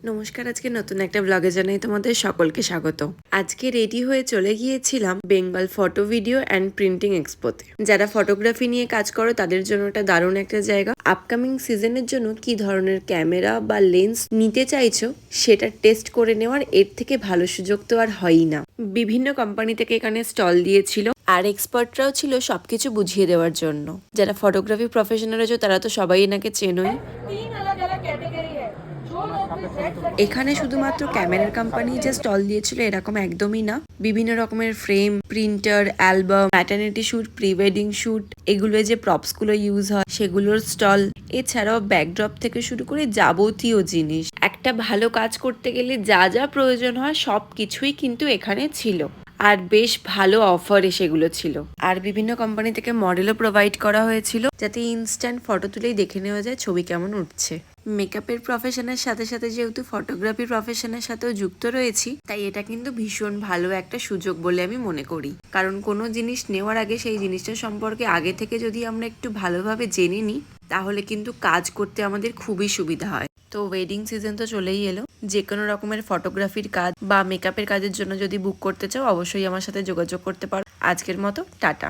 নমস্কার, আজকে নতুন একটা ব্লগে জানাই তোমাদের সকলকে স্বাগত। আজকে রেডি হয়ে চলে গিয়েছিলাম Bengal photo video and printing এক্সপোতে। যারা ফটোগ্রাফি নিয়ে কাজ করো তাদের জন্য এটা দারুণ একটা জায়গা। আপকামিং সিজনের জন্য কি ধরনের ক্যামেরা বা লেন্স নিতে চাইছো সেটা টেস্ট করে নেওয়ার এর থেকে ভালো সুযোগ তো আর হয়ই না। বিভিন্ন কোম্পানি থেকে এখানে স্টল দিয়েছিল আর এক্সপার্টরাও ছিল সবকিছু বুঝিয়ে দেওয়ার জন্য। যারা ফটোগ্রাফি প্রফেশনাল আছো তারা তো সবাই এনাকে চেনোই। এখানে শুধুমাত্র ক্যামেরার কোম্পানি যে স্টল দিয়েছিল এরকম একদমই না। বিভিন্ন রকমের frame, printer, album, maternity shoot, pre wedding shoot, এগুলো যে প্রপস গুলো ইউজ হয় সেগুলোর স্টল, এছাড়াও ব্যাকড্রপ থেকে শুরু করে যাবতীয় জিনিস। একটা ভালো কাজ করতে গেলে যা যা প্রয়োজন হয় সবকিছুই কিন্তু এখানে ছিল। আর বেশ ভালো অফারে সেগুলো ছিল। আর বিভিন্ন কোম্পানি থেকে মডেলও প্রোভাইড করা হয়েছিল যাতে ইনস্ট্যান্ট ফটো তুলেই দেখে নেওয়া যায় ছবি কেমন উঠছে। মেকআপের প্রফেশনের সাথে সাথে যেহেতু ফটোগ্রাফি প্রফেশনের সাথেও যুক্ত রয়েছি, তাই এটা কিন্তু ভীষণ ভালো একটা সুযোগ বলে আমি মনে করি। কারণ কোনো জিনিস নেওয়ার আগে সেই জিনিসটা সম্পর্কে আগে থেকে যদি আমরা একটু ভালোভাবে জেনে নিই তাহলে কিন্তু কাজ করতে আমাদের খুবই সুবিধা হয়। তো ওয়েডিং সিজন তো চলেই এলো। যে কোনো রকমের ফটোগ্রাফির কাজ বা মেকআপের কাজের জন্য যদি বুক করতে চাও অবশ্যই আমার সাথে যোগাযোগ করতে পারো। আজকের মতো টাটা।